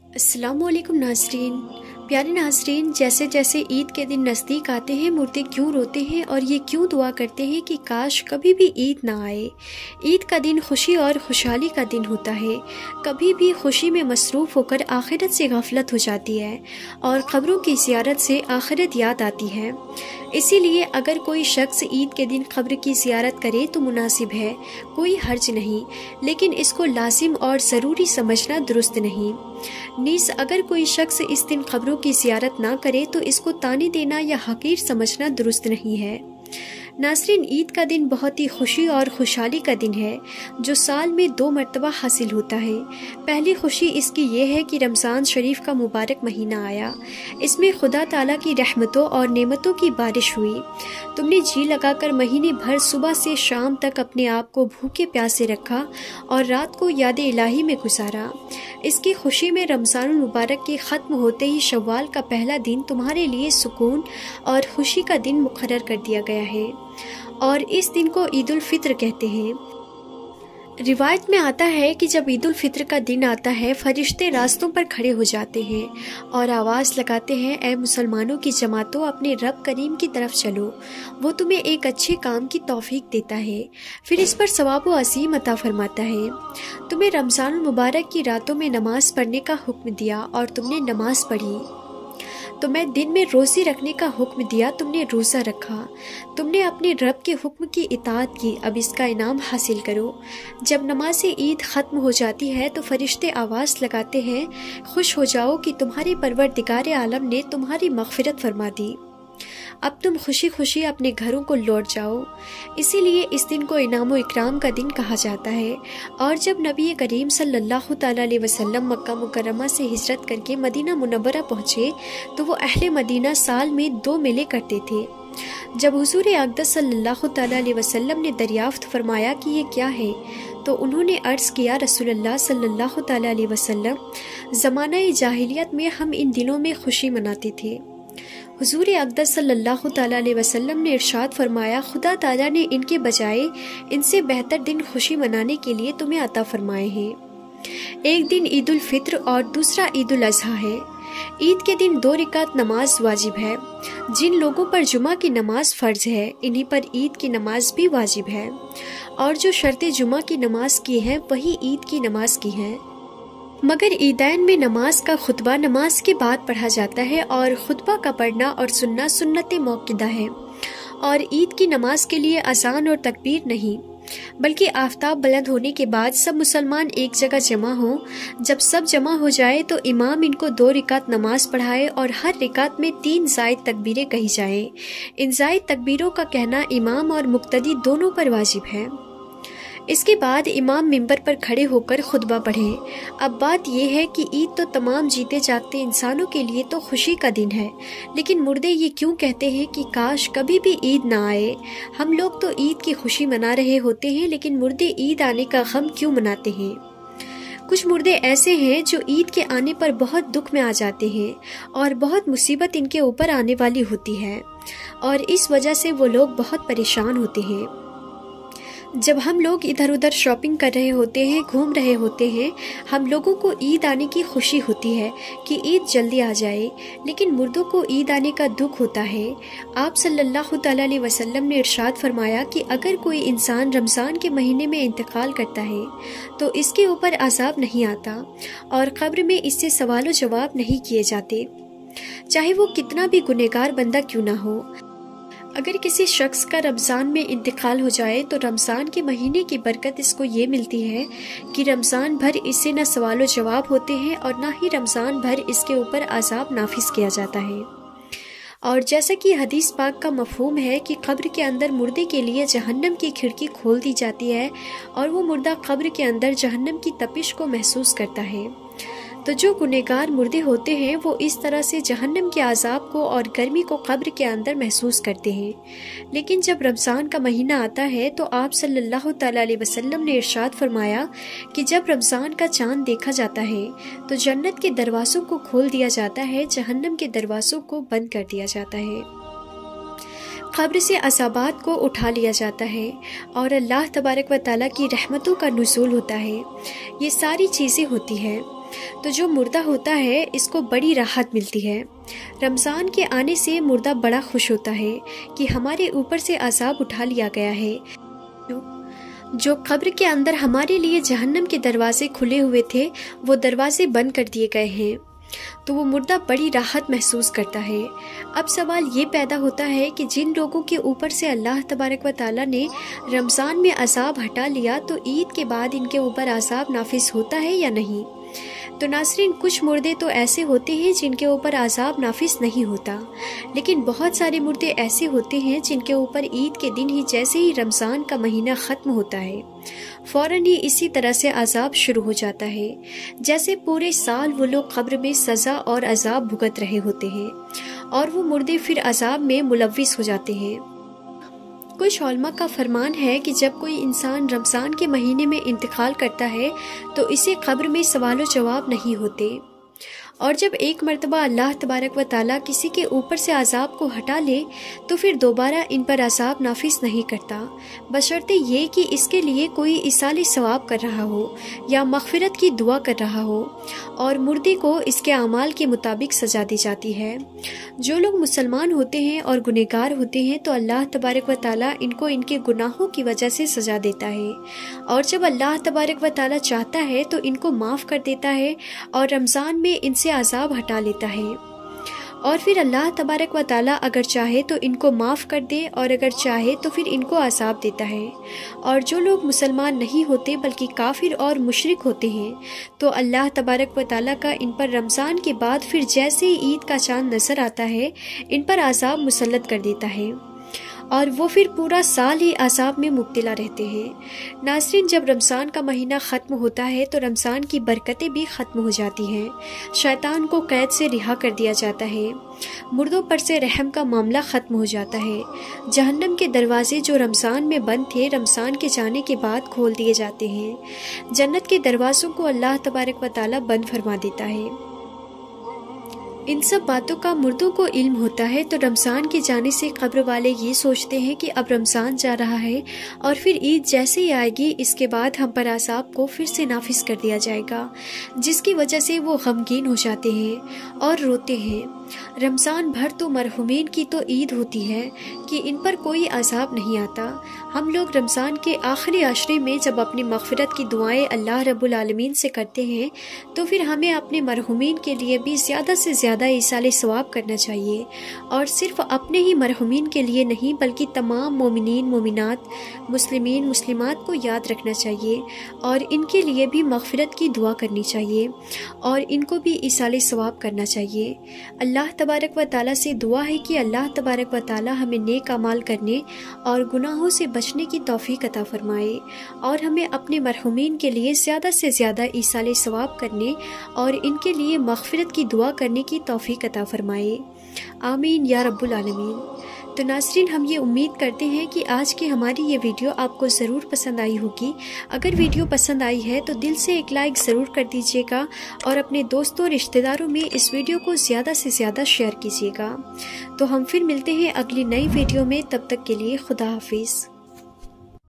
अस्सलाम वालेकुम नाज़रीन। प्यारे नाज़रीन, जैसे जैसे ईद के दिन नज़दीक आते हैं मुर्दे क्यों रोते हैं और ये क्यों दुआ करते हैं कि काश कभी भी ईद ना आए। ईद का दिन खुशी और खुशहाली का दिन होता है। कभी भी खुशी में मसरूफ़ होकर आखिरत से गफलत हो जाती है और क़ब्रों की ज़ियारत से आखिरत याद आती है। इसीलिए अगर कोई शख्स ईद के दिन क़ब्र की ज़ियारत करे तो मुनासिब है, कोई हर्ज नहीं, लेकिन इसको लाजिम और ज़रूरी समझना दुरुस्त नहीं। नीस अगर कोई शख्स इस दिन क़ब्रों की ज़ियारत ना करे तो इसको ताने देना या हकीर समझना दुरुस्त नहीं है। नाज़रीन, ईद का दिन बहुत ही खुशी और खुशहाली का दिन है जो साल में 2 मरतबा हासिल होता है। पहली खुशी इसकी ये है कि रमज़ान शरीफ का मुबारक महीना आया। इसमें खुदा ताला की रहमतों और नेमतों की बारिश हुई। तुमने जी लगाकर महीने भर सुबह से शाम तक अपने आप को भूखे प्यासे रखा और रात को याद इलाही में गुजारा। इसकी खुशी में रमज़ान मुबारक के ख़त्म होते ही शव्वाल का पहला दिन तुम्हारे लिए सुकून और खुशी का दिन मुकर्रर कर दिया गया है और इस दिन को ईद उल फित्र कहते हैं। रिवायत में आता है कि जब ईद उल फित्र का दिन आता है फरिश्ते रास्तों पर खड़े हो जाते हैं और आवाज़ लगाते हैं, ऐ मुसलमानों की जमातों, अपने रब करीम की तरफ चलो, वो तुम्हें एक अच्छे काम की तौफीक देता है, फिर इस पर सवाब व अज़ीम अता फरमाता है। तुम्हें रमज़ान मुबारक की रातों में नमाज पढ़ने का हुक्म दिया और तुमने नमाज पढ़ी। तुम्हें दिन में रोज़ी रखने का हुक्म दिया, तुमने रोज़ा रखा। तुमने अपने रब के हुक्म की इताअत की, अब इसका इनाम हासिल करो। जब नमाज ईद ख़त्म हो जाती है तो फरिश्ते आवाज़ लगाते हैं, खुश हो जाओ कि तुम्हारे परवरदिगार आलम ने तुम्हारी मग़फ़िरत फरमा दी, अब तुम खुशी खुशी अपने घरों को लौट जाओ। इसीलिए इस दिन को इनाम व इकराम का दिन कहा जाता है। और जब नबी करीम सल्लल्लाहु ताला अलैहि वसल्लम मक्का मुकर्रमा से हिजरत करके मदीना मुनव्वरा पहुँचे तो वो अहले मदीना साल में 2 मेले करते थे। जब हुजूर अक़दस सल्लल्लाहु ताला अलैहि वसल्लम ने दरियाफ्त फरमाया कि ये क्या है तो उन्होंने अर्ज़ किया, रसूलुल्लाह सल्लल्लाहु ताला अलैहि वसल्लम, ज़माना जाहिलियत में हम इन दिनों में खुशी मनाते थे। हुजूर अक़दस सल्लल्लाहु ताला अलैहि वसल्लम ने इरशाद फरमाया, खुदा ताला ने इनके बजाय इनसे बेहतर दिन खुशी मनाने के लिए तुम्हें अता फरमाए हैं। एक दिन ईद उल फित्र और दूसरा ईद उल अज़हा है। ईद के दिन 2 रकात नमाज वाजिब है। जिन लोगों पर जुमा की नमाज फ़र्ज है इन्हीं पर ईद की नमाज भी वाजिब है और जो शर्ते जुमा की नमाज की हैं वही ईद की नमाज की हैं। मगर ईदैन में नमाज का खुतबा नमाज के बाद पढ़ा जाता है और खुतबा का पढ़ना और सुनना सुन्नत मौक़िदा है और ईद की नमाज के लिए अज़ान और तकबीर नहीं, बल्कि आफताब बुलंद होने के बाद सब मुसलमान एक जगह जमा हों। जब सब जमा हो जाए तो इमाम इनको 2 रकात नमाज पढ़ाए और हर रकात में 3 ज़ायद तकबीरें कही जाएं। इन ज़ायद तकबीरों का कहना इमाम और मुक्तदी दोनों पर वाजिब है। इसके बाद इमाम मिंबर पर खड़े होकर खुतबा पढ़े। अब बात यह है कि ईद तो तमाम जीते जागते इंसानों के लिए तो खुशी का दिन है, लेकिन मुर्दे ये क्यों कहते हैं कि काश कभी भी ईद ना आए। हम लोग तो ईद की खुशी मना रहे होते हैं, लेकिन मुर्दे ईद आने का गम क्यों मनाते हैं। कुछ मुर्दे ऐसे हैं जो ईद के आने पर बहुत दुख में आ जाते हैं और बहुत मुसीबत इनके ऊपर आने वाली होती है और इस वजह से वो लोग बहुत परेशान होते हैं। जब हम लोग इधर उधर शॉपिंग कर रहे होते हैं, घूम रहे होते हैं, हम लोगों को ईद आने की खुशी होती है कि ईद जल्दी आ जाए, लेकिन मुर्दों को ईद आने का दुख होता है। आप सल्लल्लाहु ताला अलैहि वसल्लम ने इरशाद फरमाया कि अगर कोई इंसान रमज़ान के महीने में इंतकाल करता है तो इसके ऊपर अज़ाब नहीं आता और क़ब्र में इससे सवाल जवाब नहीं किए जाते, चाहे वो कितना भी गुनहगार बंदा क्यों ना हो। अगर किसी शख्स का रमज़ान में इंतकाल हो जाए तो रमज़ान के महीने की बरकत इसको ये मिलती है कि रमज़ान भर इससे न सवाल जवाब होते हैं और ना ही रमज़ान भर इसके ऊपर अज़ाब नाफिज किया जाता है। और जैसा कि हदीस पाक का मफ़हूम है कि क़ब्र के अंदर मुर्दे के लिए जहन्नम की खिड़की खोल दी जाती है और वो मुर्दा क़ब्र के अंदर जहन्नम की तपिश को महसूस करता है। तो जो गुनहगार मुर्दे होते हैं वो इस तरह से जहन्नम के अज़ाब को और गर्मी को क़ब्र के अंदर महसूस करते हैं। लेकिन जब रमज़ान का महीना आता है तो आप सल्लल्लाहु ताला अलैहि वसल्लम ने इरशाद फरमाया कि जब रमज़ान का चाँद देखा जाता है तो जन्नत के दरवाज़ों को खोल दिया जाता है, जहन्नम के दरवाज़ों को बंद कर दिया जाता है, क़ब्र से अज़ाबात को उठा लिया जाता है और अल्लाह तबारक व तआला की रहमतों का नुज़ूल होता है। ये सारी चीज़ें होती हैं। تو جو مردہ ہوتا ہے اس کو بڑی راحت ملتی ہے۔ رمضان کے آنے سے مردہ بڑا خوش ہوتا ہے کہ ہمارے اوپر سے عذاب اٹھا لیا گیا ہے۔ جو قبر کے اندر ہمارے لیے جہنم کے دروازے کھلے ہوئے تھے وہ دروازے بند کر دیے گئے ہیں، تو وہ مردہ بڑی راحت محسوس کرتا ہے۔ اب سوال یہ پیدا ہوتا ہے کہ جن لوگوں کے اوپر سے اللہ تبارک و تعالیٰ نے رمضان میں عذاب ہٹا لیا تو عید کے بعد ان کے اوپر عذاب نافذ ہوتا ہے یا نہیں؟ تو ناظرین، کچھ مردے تو ایسے ہوتے ہیں جن کے اوپر عذاب نافذ نہیں ہوتا، لیکن بہت سارے مردے ایسے ہوتے ہیں جن کے اوپر عید کے دن ہی جیسے ہی رمضان کا مہینہ ختم ہوتا ہے فوراً ہی اسی طرح سے عذاب شروع ہو جاتا ہے، جیسے پورے سال وہ لوگ قبر میں سزا اور عذاب بھگت رہے ہوتے ہیں اور وہ مردے پھر عذاب میں ملوث ہو جاتے ہیں۔ کچھ علماء کا فرمان ہے کہ جب کوئی انسان رمضان کے مہینے میں انتقال کرتا ہے تو اسے قبر میں سوال و جواب نہیں ہوتے، اور جب ایک مرتبہ اللہ تبارک و تعالیٰ کسی کے اوپر سے عذاب کو ہٹا لے تو پھر دوبارہ ان پر عذاب نافذ نہیں کرتا، بشرطے یہ کہ اس کے لیے کوئی ایصال ثواب کر رہا ہو یا مغفرت کی دعا کر رہا ہو، اور مردے کو اس کے اعمال کے مطابق سزا دی جاتی ہے۔ جو لوگ مسلمان ہوتے ہیں اور گنہگار ہوتے ہیں تو اللہ تبارک و تعالیٰ ان کو ان کے گناہوں کی وجہ سے سزا دیتا ہے، اور جب اللہ تبارک و تعالیٰ چاہتا ہے تو ان کو معاف کر دیتا ہے اور رمضان میں ان سے عذاب ہٹا لیتا ہے، اور پھر اللہ تبارک و تعالیٰ اگر چاہے تو ان کو معاف کر دے اور اگر چاہے تو پھر ان کو عذاب دیتا ہے۔ اور جو لوگ مسلمان نہیں ہوتے بلکہ کافر اور مشرک ہوتے ہیں تو اللہ تبارک و تعالیٰ کا ان پر رمضان کے بعد پھر جیسے ہی عید کا چاند نظر آتا ہے ان پر عذاب مسلط کر دیتا ہے، اور وہ پھر پورا سال ہی عذاب میں مبتلا رہتے ہیں۔ ناظرین، جب رمضان کا مہینہ ختم ہوتا ہے تو رمضان کی برکتیں بھی ختم ہو جاتی ہیں، شیطان کو قید سے رہا کر دیا جاتا ہے، مردوں پر سے رحم کا معاملہ ختم ہو جاتا ہے، جہنم کے دروازے جو رمضان میں بند تھے رمضان کے جانے کے بعد کھول دیے جاتے ہیں، جنت کے دروازوں کو اللہ تبارک و تعالیٰ بند فرما دیتا ہے۔ ان سب باتوں کا مردوں کو علم ہوتا ہے تو رمضان کے جانے سے قبر والے یہ سوچتے ہیں کہ اب رمضان جا رہا ہے اور پھر عید جیسے ہی آئے گی اس کے بعد ہم پر عذاب کو پھر سے نافذ کر دیا جائے گا، جس کی وجہ سے وہ غمگین ہو جاتے ہیں اور روتے ہیں۔ رمضان بھر تو مرحومین کی تو عید ہوتی ہے کہ ان پر کوئی عذاب نہیں آتا۔ ہم لوگ رمضان کے آخری عشرے میں جب اپنی مغفرت کی دعائیں اللہ رب العالمین سے کرتے ہیں تو پھر ہمیں اپنے مرحومین کے لیے بھی زیادہ سے زیادہ ایصال ثواب کرنا چاہیے، اور صرف اپنے ہی مرحومین کے لیے نہیں بلکہ تمام مومنین مومنات، مسلمین مسلمات کو یاد رکھنا چاہیے اور ان کے لیے بھی مغفرت کی دعا کرنی چاہیے اور ان کو بھی ایصال ثواب کرنا چاہیے۔ اللہ تبارک و تعالیٰ سے دعا ہے کہ اللہ تبارک و تعالیٰ ہمیں نیک اعمال کرنے اور گناہوں سے بچنے کی توفیق عطا فرمائے، اور ہمیں اپنے مرحومین کے لیے زیادہ سے زیادہ ایصال ثواب کرنے اور ان کے لیے مغفرت کی دعا کرنے کی توفیق عطا فرمائے، آمین یا رب العالمین۔ تو ناظرین، ہم یہ امید کرتے ہیں کہ آج کی ہماری یہ ویڈیو آپ کو ضرور پسند آئی ہوگی۔ اگر ویڈیو پسند آئی ہے تو دل سے ایک لائک ضرور کر دیجیے گا اور اپنے دوستوں اور رشتہ داروں میں اس ویڈیو کو زیادہ سے زیادہ شیئر کیجیے گا۔ تو ہم پھر ملتے ہیں اگلی نئی ویڈیو میں، تب تک کے لیے خدا حافظ۔